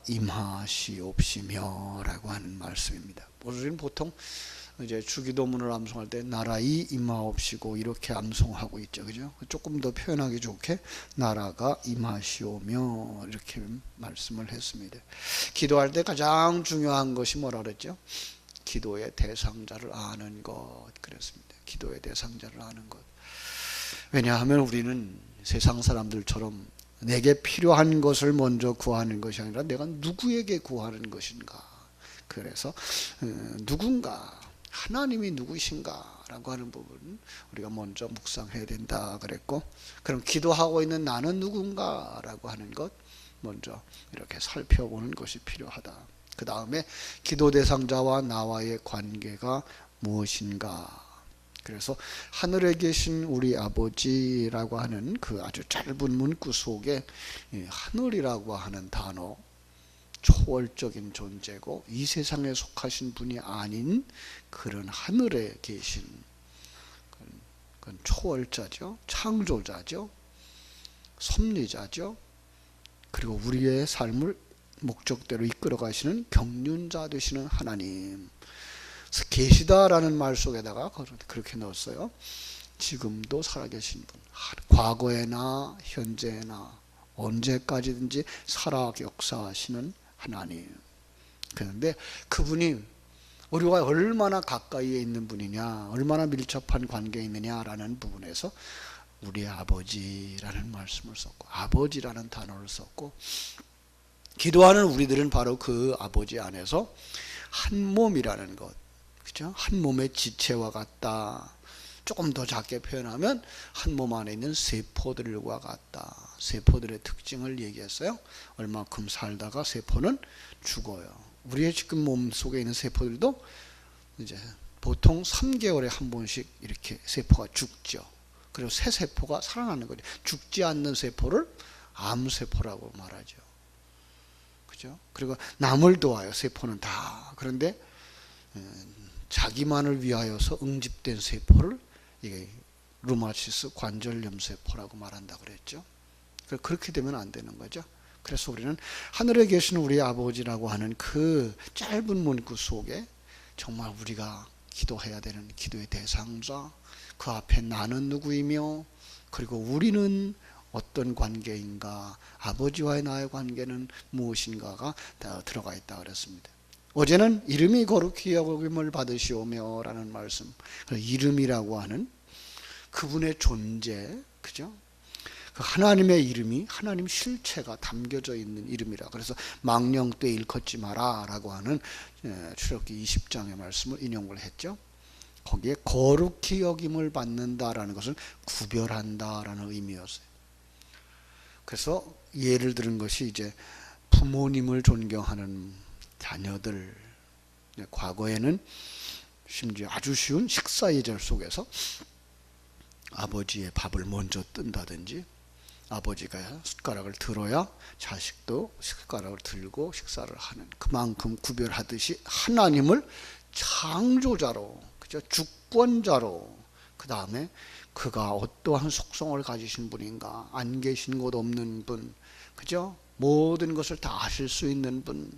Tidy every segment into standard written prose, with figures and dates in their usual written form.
임하시옵시며 라고 하는 말씀입니다. 우리는 보통 이제 주기도문을 암송할 때 나라의 임하옵시고 이렇게 암송하고 있죠. 그죠? 조금 더 표현하기 좋게 나라가 임하시오며 이렇게 말씀을 했습니다. 기도할 때 가장 중요한 것이 뭐라 그랬죠? 기도의 대상자를 아는 것 그랬습니다. 기도의 대상자를 아는 것. 왜냐하면 우리는 세상 사람들처럼 내게 필요한 것을 먼저 구하는 것이 아니라 내가 누구에게 구하는 것인가. 그래서 누군가 하나님이 누구신가 라고 하는 부분 우리가 먼저 묵상해야 된다 그랬고, 그럼 기도하고 있는 나는 누군가 라고 하는 것 먼저 이렇게 살펴보는 것이 필요하다. 그 다음에 기도 대상자와 나와의 관계가 무엇인가. 그래서 하늘에 계신 우리 아버지라고 하는 그 아주 짧은 문구 속에 하늘이라고 하는 단어, 초월적인 존재고 이 세상에 속하신 분이 아닌 그런 하늘에 계신 그건 초월자죠. 창조자죠. 섭리자죠. 그리고 우리의 삶을 목적대로 이끌어 가시는 경륜자 되시는 하나님. 그래서 계시다라는 말 속에다가 그렇게 넣었어요. 지금도 살아계신 분, 과거에나 현재나 언제까지든지 살아 역사하시는 하나님. 그런데 그분이 우리가 얼마나 가까이에 있는 분이냐, 얼마나 밀접한 관계에 있느냐라는 부분에서 우리 아버지라는 말씀을 썼고, 아버지라는 단어를 썼고, 기도하는 우리들은 바로 그 아버지 안에서 한 몸이라는 것, 그죠? 한 몸의 지체와 같다. 조금 더 작게 표현하면 한 몸 안에 있는 세포들과 같다. 세포들의 특징을 얘기했어요. 얼마큼 살다가 세포는 죽어요. 우리의 지금 몸 속에 있는 세포들도 이제 보통 3개월에 한 번씩 이렇게 세포가 죽죠. 그리고 새 세포가 살아나는 거죠. 죽지 않는 세포를 암세포라고 말하죠. 그죠? 그리고 남을 도와요. 세포는 다. 그런데 자기만을 위하여서 응집된 세포를 이게 루마티스 관절염 세포라고 말한다 그랬죠. 그렇게 되면 안 되는 거죠. 그래서 우리는 하늘에 계신 우리 아버지라고 하는 그 짧은 문구 속에 정말 우리가 기도해야 되는 기도의 대상자, 그 앞에 나는 누구이며 그리고 우리는 어떤 관계인가, 아버지와의 나의 관계는 무엇인가가 다 들어가 있다 그랬습니다. 어제는 이름이 거룩히 여김을 받으시오며 라는 말씀, 이름이라고 하는 그분의 존재, 그죠? 그 하나님의 이름이 하나님 실체가 담겨져 있는 이름이라. 그래서 망령 때 일컫지 마라 라고 하는 출애굽기 20장의 말씀을 인용을 했죠. 거기에 거룩히 여김을 받는다라는 것은 구별한다라는 의미였어요. 그래서 예를 들은 것이 이제 부모님을 존경하는 자녀들, 과거에는 심지어 아주 쉬운 식사 예절 속에서 아버지의 밥을 먼저 뜬다든지, 아버지가 숟가락을 들어야 자식도 숟가락을 들고 식사를 하는, 그만큼 구별하듯이 하나님을 창조자로, 그죠? 주권자로, 그 다음에 그가 어떠한 속성을 가지신 분인가, 안 계신 곳 없는 분, 그죠? 모든 것을 다 아실 수 있는 분,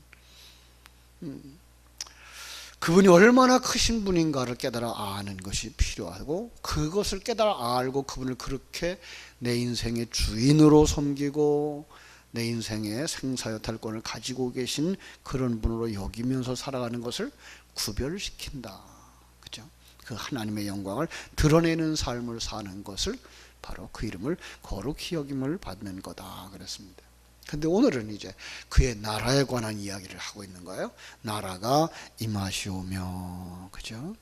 그분이 얼마나 크신 분인가를 깨달아 아는 것이 필요하고, 그것을 깨달아 알고 그분을 그렇게 내 인생의 주인으로 섬기고 내 인생의 생사여탈권을 가지고 계신 그런 분으로 여기면서 살아가는 것을 구별시킨다. 그죠? 그 하나님의 영광을 드러내는 삶을 사는 것을 바로 그 이름을 거룩히 여김을 받는 거다 그랬습니다. 근데 오늘은 이제 그의 나라에 관한 이야기를 하고 있는 거예요. 나라가 임하시오며, 그죠?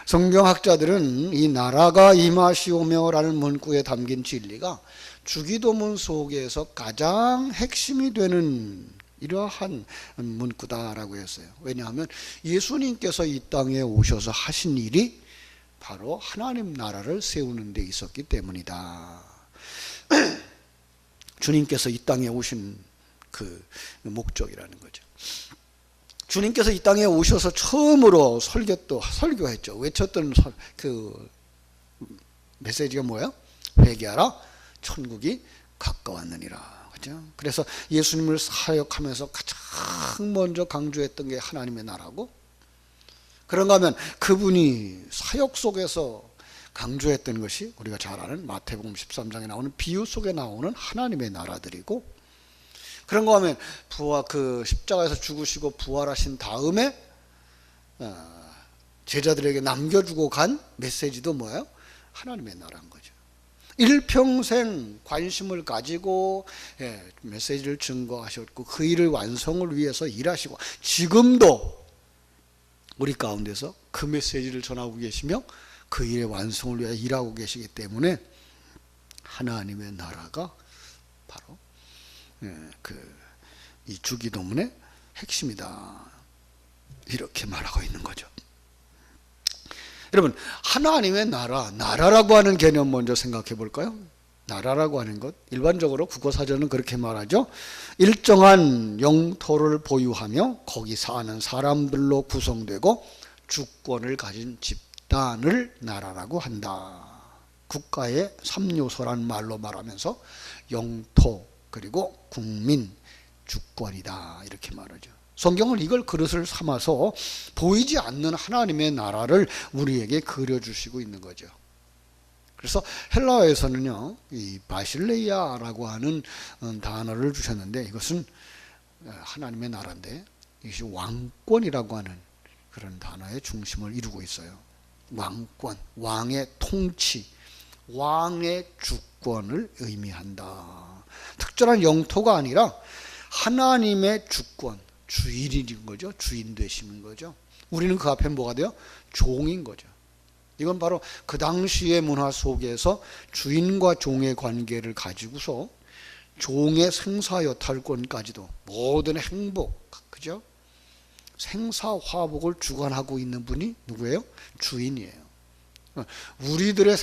성경학자들은 이 나라가 임하시오며 라는 문구에 담긴 진리가 주기도문 속에서 가장 핵심이 되는 이러한 문구다라고 했어요. 왜냐하면 예수님께서 이 땅에 오셔서 하신 일이 바로 하나님 나라를 세우는 데 있었기 때문이다. 주님께서 이 땅에 오신 그 목적이라는 거죠. 주님께서 이 땅에 오셔서 처음으로 설교했죠. 외쳤던 그 메시지가 뭐예요? 회개하라, 천국이 가까웠느니라. 그죠? 그래서 예수님을 사역하면서 가장 먼저 강조했던 게 하나님의 나라고, 그런가 하면 그분이 사역 속에서 강조했던 것이 우리가 잘 아는 마태복음 13장에 나오는 비유 속에 나오는 하나님의 나라들이고, 그런가 하면 그 십자가에서 죽으시고 부활하신 다음에 제자들에게 남겨주고 간 메시지도 뭐예요? 하나님의 나라인 거죠. 일평생 관심을 가지고 메시지를 증거하셨고 그 일을 완성을 위해서 일하시고 지금도 우리 가운데서 그 메시지를 전하고 계시며 그 일의 완성을 위해 일하고 계시기 때문에 하나님의 나라가 바로 이 주기도문의 핵심이다, 이렇게 말하고 있는 거죠. 여러분, 하나님의 나라라고 하는 개념 먼저 생각해 볼까요? 나라라고 하는 것, 일반적으로 국어사전은 그렇게 말하죠. 일정한 영토를 보유하며 거기 사는 사람들로 구성되고 주권을 가진 집단을 나라라고 한다. 국가의 3요소란 말로 말하면서 영토, 그리고 국민, 주권이다, 이렇게 말하죠. 성경은 이걸 그릇을 삼아서 보이지 않는 하나님의 나라를 우리에게 그려주시고 있는 거죠. 그래서 헬라어에서는요, 이 바실레이아라고 하는 단어를 주셨는데, 이것은 하나님의 나라인데 이것이 왕권이라고 하는 그런 단어의 중심을 이루고 있어요. 왕권, 왕의 통치, 왕의 주권을 의미한다. 특별한 영토가 아니라 하나님의 주권, 주인인 거죠. 주인 되시는 거죠. 우리는 그 앞에 뭐가 돼요? 종인 거죠. 이건 바로 그 당시의 문화 속에서 주인과 종의 관계를 가지고서 종의 생사여탈권까지도 모든 행복, 그죠? 생사화복을 주관하고 있는 분이 누구예요? 주인이에요. 우리들의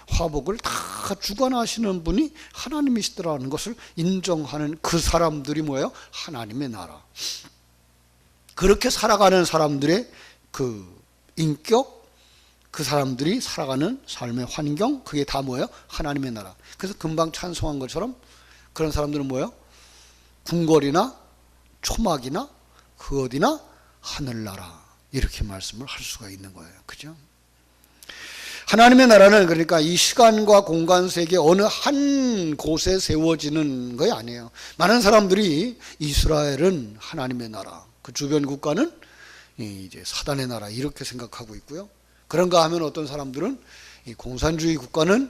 화복을 다 주관하시는 분이 하나님이시더라는 것을 인정하는 그 사람들이 뭐예요? 하나님의 나라. 그렇게 살아가는 사람들의 그 인격, 그 사람들이 살아가는 삶의 환경, 그게 다 뭐예요? 하나님의 나라. 그래서 금방 찬송한 것처럼 그런 사람들은 뭐예요? 궁궐이나 초막이나 그 어디나 하늘나라, 이렇게 말씀을 할 수가 있는 거예요. 그죠? 하나님의 나라는 그러니까 이 시간과 공간 세계 어느 한 곳에 세워지는 것이 아니에요. 많은 사람들이 이스라엘은 하나님의 나라, 그 주변 국가는 이제 사단의 나라, 이렇게 생각하고 있고요. 그런가 하면 어떤 사람들은 이 공산주의 국가는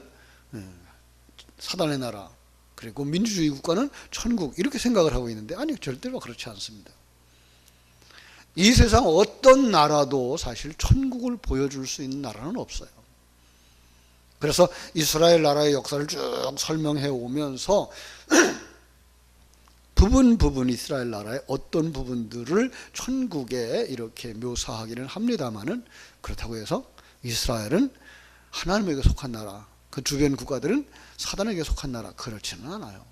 사단의 나라, 그리고 민주주의 국가는 천국, 이렇게 생각을 하고 있는데, 아니요, 절대로 그렇지 않습니다. 이 세상 어떤 나라도 사실 천국을 보여줄 수 있는 나라는 없어요. 그래서 이스라엘 나라의 역사를 쭉 설명해 오면서 부분 이스라엘 나라의 어떤 부분들을 천국에 이렇게 묘사하기는 합니다만은, 그렇다고 해서 이스라엘은 하나님에게 속한 나라, 그 주변 국가들은 사단에게 속한 나라, 그렇지는 않아요.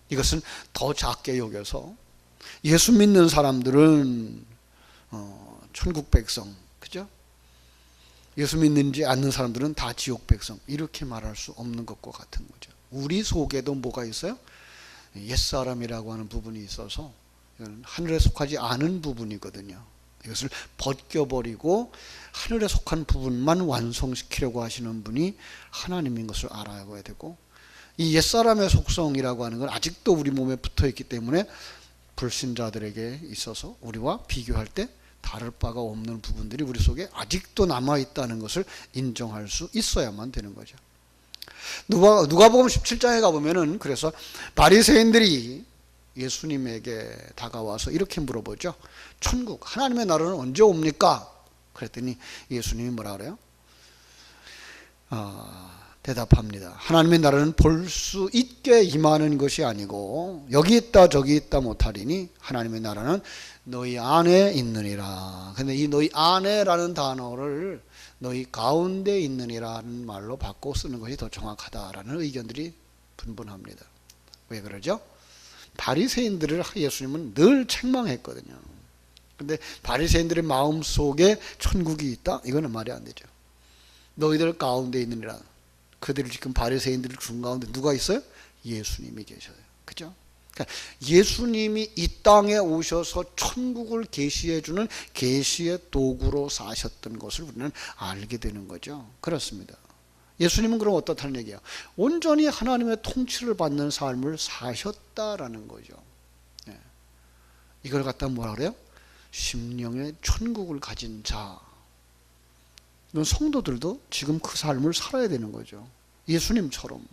이것은 더 작게 여겨서 예수 믿는 사람들은 천국 백성, 그죠? 예수 믿는지 않는 사람들은 다 지옥 백성, 이렇게 말할 수 없는 것과 같은 거죠. 우리 속에도 뭐가 있어요? 옛사람이라고 하는 부분이 있어서 하늘에 속하지 않은 부분이거든요. 이것을 벗겨버리고 하늘에 속한 부분만 완성시키려고 하시는 분이 하나님인 것을 알아야 되고, 이 옛사람의 속성이라고 하는 건 아직도 우리 몸에 붙어있기 때문에 불신자들에게 있어서 우리와 비교할 때 다를 바가 없는 부분들이 우리 속에 아직도 남아있다는 것을 인정할 수 있어야만 되는 거죠. 누가복음 17장에 가보면은 그래서 바리새인들이 예수님에게 다가와서 이렇게 물어보죠. 천국, 하나님의 나라는 언제 옵니까? 그랬더니 예수님이 뭐라 그래요? 대답합니다. 하나님의 나라는 볼 수 있게 임하는 것이 아니고 여기 있다 저기 있다 못하리니 하나님의 나라는 너희 안에 있느니라. 근데 이 너희 안에라는 단어를 너희 가운데 있느니라는 말로 바꿔 쓰는 것이 더 정확하다라는 의견들이 분분합니다. 왜 그러죠? 바리새인들을 예수님은 늘 책망했거든요. 근데 바리새인들의 마음속에 천국이 있다? 이거는 말이 안 되죠. 너희들 가운데 있느니라. 그들이 지금 바리새인들 중 가운데 누가 있어요? 예수님이 계셔요. 그죠? 그러니까 예수님이 이 땅에 오셔서 천국을 계시해 주는 계시의 도구로 사셨던 것을 우리는 알게 되는 거죠. 그렇습니다. 예수님은 그럼 어떻다는 얘기예요? 온전히 하나님의 통치를 받는 삶을 사셨다라는 거죠. 네. 이걸 갖다 뭐라 그래요? 심령의 천국을 가진 자. 이런 성도들도 지금 그 삶을 살아야 되는 거죠. 예수님처럼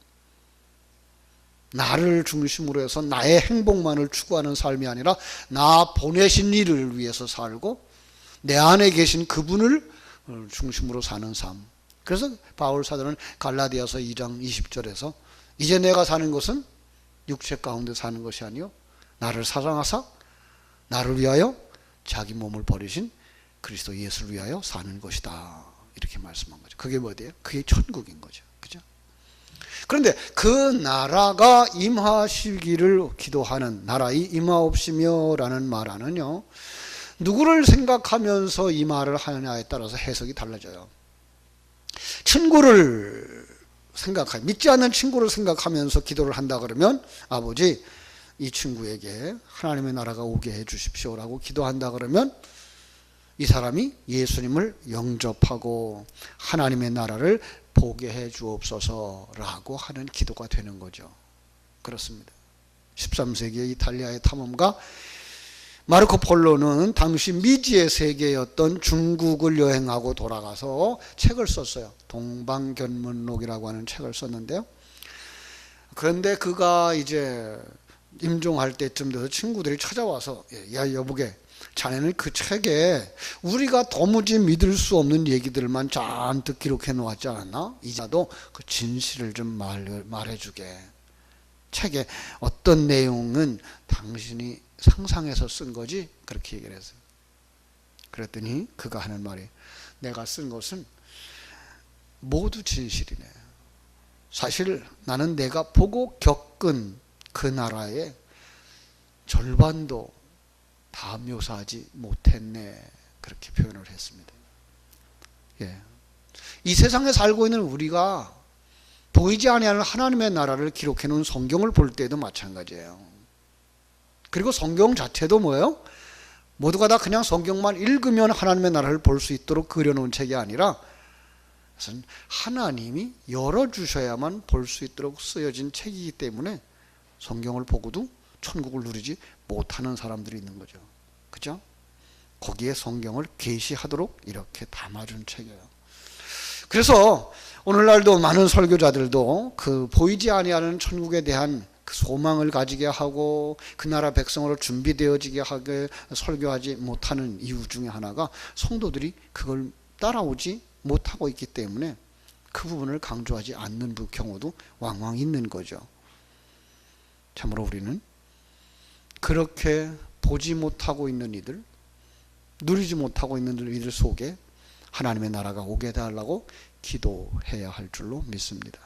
나를 중심으로 해서 나의 행복만을 추구하는 삶이 아니라 나 보내신 이를 위해서 살고 내 안에 계신 그분을 중심으로 사는 삶. 그래서 바울 사도는 갈라디아서 2장 20절에서 이제 내가 사는 것은 육체 가운데 사는 것이 아니요 나를 사랑하사 나를 위하여 자기 몸을 버리신 그리스도 예수를 위하여 사는 것이다. 이렇게 말씀한 거죠. 그게 뭐예요? 그게 천국인 거죠. 그죠? 그런데 그 나라가 임하시기를 기도하는 나라의 임하옵시며 라는 말하는요, 누구를 생각하면서 이 말을 하느냐에 따라서 해석이 달라져요. 친구를 생각해, 믿지 않는 친구를 생각하면서 기도를 한다 그러면 아버지 이 친구에게 하나님의 나라가 오게 해 주십시오라고 기도한다 그러면 이 사람이 예수님을 영접하고 하나님의 나라를 보게 해 주옵소서라고 하는 기도가 되는 거죠. 그렇습니다. 13세기의 이탈리아의 탐험가 마르코 폴로는 당시 미지의 세계였던 중국을 여행하고 돌아가서 책을 썼어요. 동방견문록이라고 하는 책을 썼는데요. 그런데 그가 이제 임종할 때쯤 돼서 친구들이 찾아와서 야 여보게 자네는 그 책에 우리가 도무지 믿을 수 없는 얘기들만 잔뜩 기록해 놓았지 않았나? 이자도 그 진실을 좀 말해주게. 책에 어떤 내용은 당신이 상상해서 쓴 거지? 그렇게 얘기를 했어요. 그랬더니 그가 하는 말이 내가 쓴 것은 모두 진실이네. 사실 나는 내가 보고 겪은 그 나라의 절반도 다 묘사하지 못했네. 그렇게 표현을 했습니다. 예. 이 세상에 살고 있는 우리가 보이지 아니하는 하나님의 나라를 기록해 놓은 성경을 볼 때도 마찬가지예요. 그리고 성경 자체도 뭐예요? 모두가 다 그냥 성경만 읽으면 하나님의 나라를 볼 수 있도록 그려놓은 책이 아니라 하나님이 열어주셔야만 볼 수 있도록 쓰여진 책이기 때문에 성경을 보고도 천국을 누리지 못하는 사람들이 있는 거죠. 그죠? 거기에 성경을 계시하도록 이렇게 담아준 책이에요. 그래서 오늘날도 많은 설교자들도 그 보이지 아니하는 천국에 대한 그 소망을 가지게 하고 그 나라 백성으로 준비되어지게 하게 설교하지 못하는 이유 중에 하나가 성도들이 그걸 따라오지 못하고 있기 때문에 그 부분을 강조하지 않는 경우도 왕왕 있는 거죠. 참으로 우리는 그렇게 보지 못하고 있는 이들, 누리지 못하고 있는 이들 속에 하나님의 나라가 오게 해달라고 기도해야 할 줄로 믿습니다.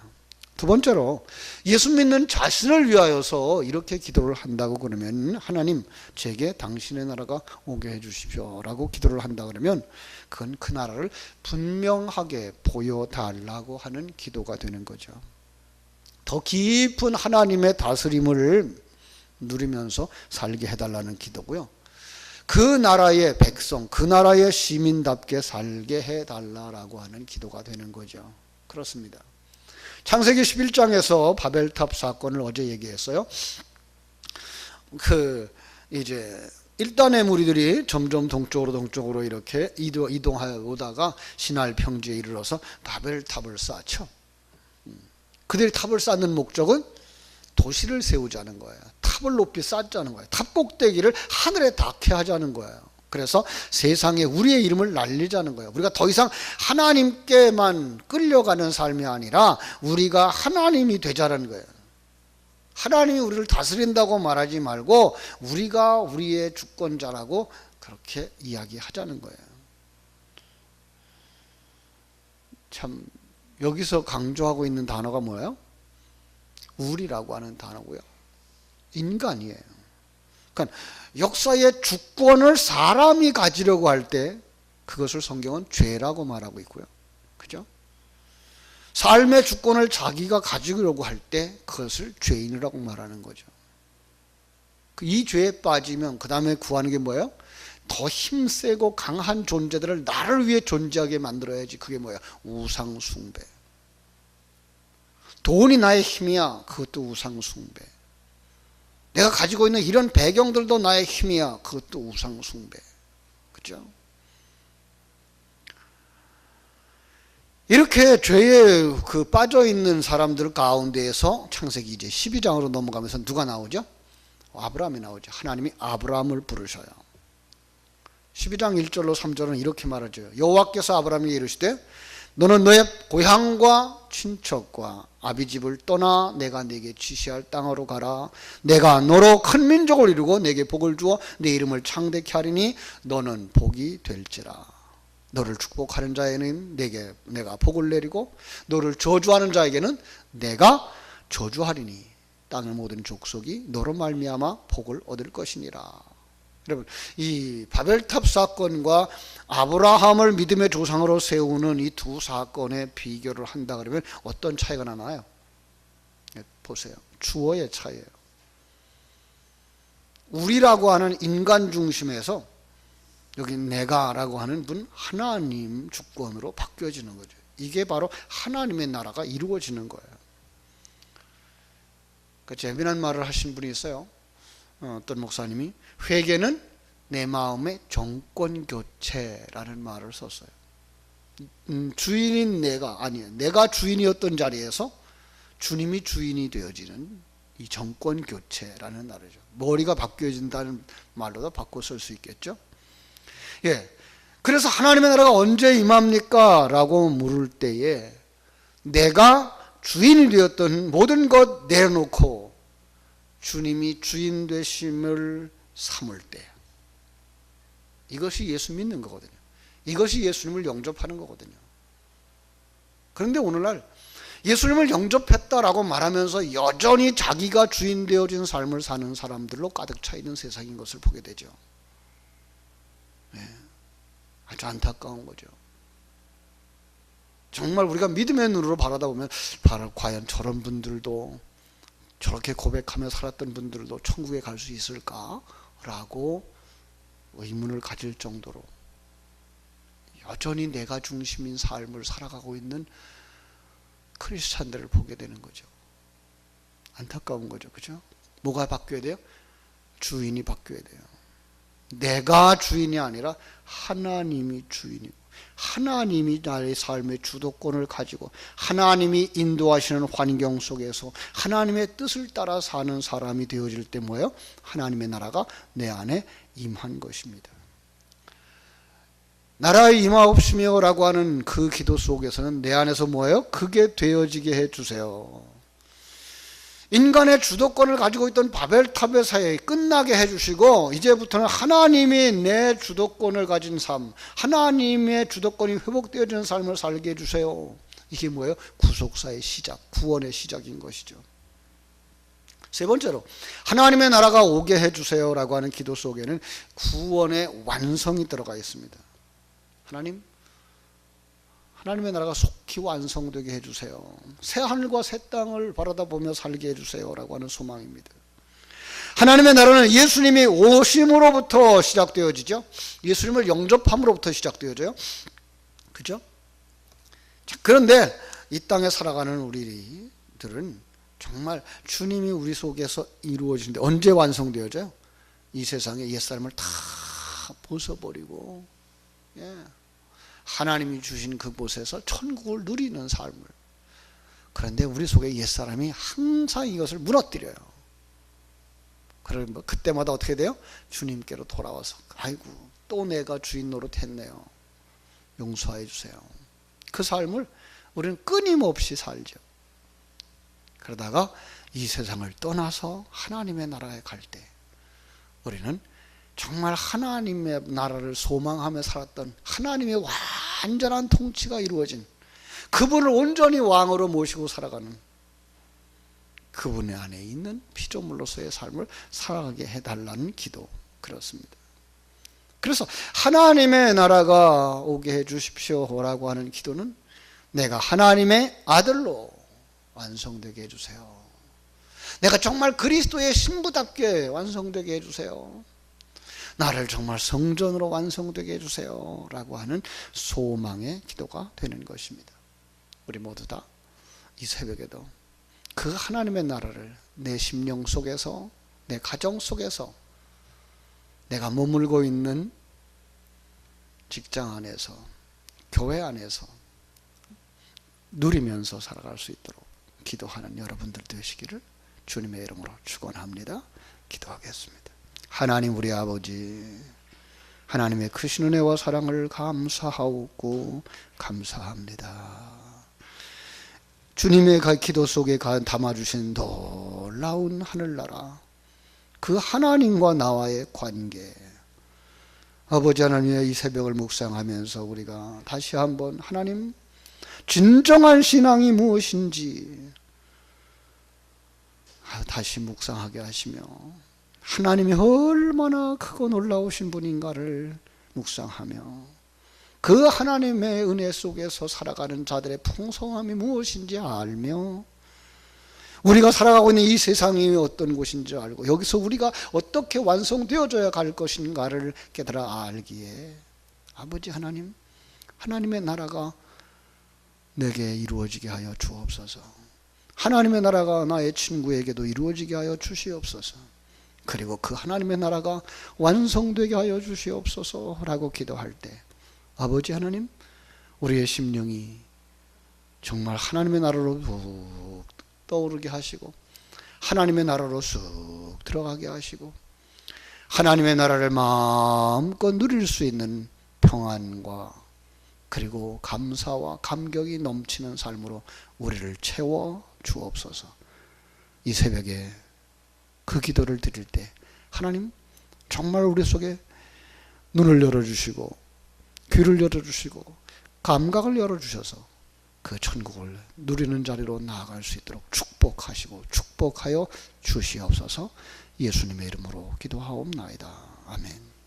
두 번째로 예수 믿는 자신을 위하여서 이렇게 기도를 한다고 그러면 하나님 제게 당신의 나라가 오게 해 주십시오 라고 기도를 한다 그러면 그건 그 나라를 분명하게 보여달라고 하는 기도가 되는 거죠. 더 깊은 하나님의 다스림을 누리면서 살게 해달라는 기도고요. 그 나라의 백성, 그 나라의 시민답게 살게 해달라고 하는 기도가 되는 거죠. 그렇습니다. 창세기 11장에서 바벨탑 사건을 어제 얘기했어요. 이제 1단의 무리들이 점점 동쪽으로 이렇게 이동하여 오다가 시날 평지에 이르러서 바벨탑을 쌓죠. 그들이 탑을 쌓는 목적은 도시를 세우자는 거예요. 탑을 높이 쌓자는 거예요. 탑 꼭대기를 하늘에 닿게 하자는 거예요. 그래서 세상에 우리의 이름을 날리자는 거예요. 우리가 더 이상 하나님께만 끌려가는 삶이 아니라 우리가 하나님이 되자는 거예요. 하나님이 우리를 다스린다고 말하지 말고 우리가 우리의 주권자라고 그렇게 이야기하자는 거예요. 참 여기서 강조하고 있는 단어가 뭐예요? 우리라고 하는 단어고요. 인간이에요. 그러니까 역사의 주권을 사람이 가지려고 할 때 그것을 성경은 죄라고 말하고 있고요. 그죠? 삶의 주권을 자기가 가지려고 할 때 그것을 죄인이라고 말하는 거죠. 이 죄에 빠지면 그 다음에 구하는 게 뭐예요? 더 힘세고 강한 존재들을 나를 위해 존재하게 만들어야지. 그게 뭐야? 우상 숭배. 돈이 나의 힘이야. 그것도 우상 숭배. 내가 가지고 있는 이런 배경들도 나의 힘이야. 그것도 우상 숭배. 그죠? 이렇게 죄에 빠져 있는 사람들 가운데에서 창세기 이제 12장으로 넘어가면서 누가 나오죠? 아브라함이 나오죠. 하나님이 아브라함을 부르셔요. 12장 1절로 3절은 이렇게 말하죠. 여호와께서 아브라함에게 이르시되 너는 너의 고향과 친척과 아비집을 떠나 내가 네게 지시할 땅으로 가라. 내가 너로 큰 민족을 이루고 네게 복을 주어 네 이름을 창대케 하리니 너는 복이 될지라. 너를 축복하는 자에는 내가 복을 내리고 너를 저주하는 자에게는 내가 저주하리니 땅의 모든 족속이 너로 말미암아 복을 얻을 것이니라. 여러분, 이 바벨탑 사건과 아브라함을 믿음의 조상으로 세우는 이 두 사건의 비교를 한다 그러면 어떤 차이가 나나요? 보세요. 주어의 차이예요. 우리라고 하는 인간 중심에서 여기 내가라고 하는 분 하나님 주권으로 바뀌어지는 거죠. 이게 바로 하나님의 나라가 이루어지는 거예요. 재미난 말을 하신 분이 있어요. 어떤 목사님이 회개는 내 마음의 정권교체라는 말을 썼어요. 주인인 내가 주인이었던 자리에서 주님이 주인이 되어지는 이 정권교체라는 말이죠. 머리가 바뀌어진다는 말로도 바꿔 쓸 수 있겠죠. 예. 그래서 하나님의 나라가 언제 임합니까? 라고 물을 때에 내가 주인이 되었던 모든 것 내려놓고 주님이 주인 되심을 삼을 때, 이것이 예수 믿는 거거든요. 이것이 예수님을 영접하는 거거든요. 그런데 오늘날 예수님을 영접했다라고 말하면서 여전히 자기가 주인 되어진 삶을 사는 사람들로 가득 차 있는 세상인 것을 보게 되죠. 네. 아주 안타까운 거죠. 정말 우리가 믿음의 눈으로 바라다 보면 과연 저런 분들도, 저렇게 고백하며 살았던 분들도 천국에 갈 수 있을까? 라고 의문을 가질 정도로 여전히 내가 중심인 삶을 살아가고 있는 크리스찬들을 보게 되는 거죠. 안타까운 거죠. 그죠? 뭐가 바뀌어야 돼요? 주인이 바뀌어야 돼요. 내가 주인이 아니라 하나님이 주인이고, 하나님이 나의 삶의 주도권을 가지고 하나님이 인도하시는 환경 속에서 하나님의 뜻을 따라 사는 사람이 되어질 때 뭐예요? 하나님의 나라가 내 안에 임한 것입니다. 나라의 임하옵시며 라고 하는 그 기도 속에서는 내 안에서 뭐예요? 그게 되어지게 해주세요. 인간의 주도권을 가지고 있던 바벨탑의 사회 끝나게 해주시고, 이제부터는 하나님이 내 주도권을 가진 삶, 하나님의 주도권이 회복되어지는 삶을 살게 해주세요. 이게 뭐예요? 구속사의 시작, 구원의 시작인 것이죠. 세 번째로 하나님의 나라가 오게 해주세요 라고 하는 기도 속에는 구원의 완성이 들어가 있습니다. 하나님의 나라가 속히 완성되게 해주세요. 새 하늘과 새 땅을 바라다보며 살게 해주세요 라고 하는 소망입니다. 하나님의 나라는 예수님이 오심으로부터 시작되어지죠. 예수님을 영접함으로부터 시작되어져요. 그죠? 자, 그런데 이 땅에 살아가는 우리들은 정말 주님이 우리 속에서 이루어지는데 언제 완성되어져요? 이 세상의 옛사람을 다 벗어버리고, 예, 하나님이 주신 그곳에서 천국을 누리는 삶을. 그런데 우리 속에 옛사람이 항상 이것을 무너뜨려요. 그러면 그때마다 어떻게 돼요? 주님께로 돌아와서 아이고 또 내가 주인 노릇했네요. 용서해 주세요. 그 삶을 우리는 끊임없이 살죠. 그러다가 이 세상을 떠나서 하나님의 나라에 갈 때 우리는 정말 하나님의 나라를 소망하며 살았던, 하나님의 완전한 통치가 이루어진, 그분을 온전히 왕으로 모시고 살아가는 그분의 안에 있는 피조물로서의 삶을 살아가게 해달라는 기도, 그렇습니다. 그래서 하나님의 나라가 오게 해 주십시오 라고 하는 기도는 내가 하나님의 아들로 완성되게 해주세요. 내가 정말 그리스도의 신부답게 완성되게 해주세요. 나를 정말 성전으로 완성되게 해주세요 라고 하는 소망의 기도가 되는 것입니다. 우리 모두 다 이 새벽에도 그 하나님의 나라를 내 심령 속에서, 내 가정 속에서, 내가 머물고 있는 직장 안에서, 교회 안에서 누리면서 살아갈 수 있도록 기도하는 여러분들 되시기를 주님의 이름으로 축원합니다. 기도하겠습니다. 하나님 우리 아버지, 하나님의 크신 은혜와 사랑을 감사하고 감사합니다. 주님의 기도 속에 담아주신 놀라운 하늘나라, 그 하나님과 나와의 관계, 아버지 하나님의 이 새벽을 묵상하면서 우리가 다시 한번 하나님 진정한 신앙이 무엇인지 다시 묵상하게 하시며 하나님이 얼마나 크고 놀라우신 분인가를 묵상하며 그 하나님의 은혜 속에서 살아가는 자들의 풍성함이 무엇인지 알며 우리가 살아가고 있는 이 세상이 어떤 곳인지 알고 여기서 우리가 어떻게 완성되어져야 갈 것인가를 깨달아 알기에 아버지 하나님, 하나님의 나라가 내게 이루어지게 하여 주옵소서. 하나님의 나라가 나의 친구에게도 이루어지게 하여 주시옵소서. 그리고 그 하나님의 나라가 완성되게 하여 주시옵소서라고 기도할 때 아버지 하나님, 우리의 심령이 정말 하나님의 나라로 쭉 떠오르게 하시고 하나님의 나라로 쑥 들어가게 하시고 하나님의 나라를 마음껏 누릴 수 있는 평안과 그리고 감사와 감격이 넘치는 삶으로 우리를 채워 주옵소서. 이 새벽에 그 기도를 드릴 때 하나님 정말 우리 속에 눈을 열어주시고 귀를 열어주시고 감각을 열어주셔서 그 천국을 누리는 자리로 나아갈 수 있도록 축복하시고 축복하여 주시옵소서. 예수님의 이름으로 기도하옵나이다. 아멘.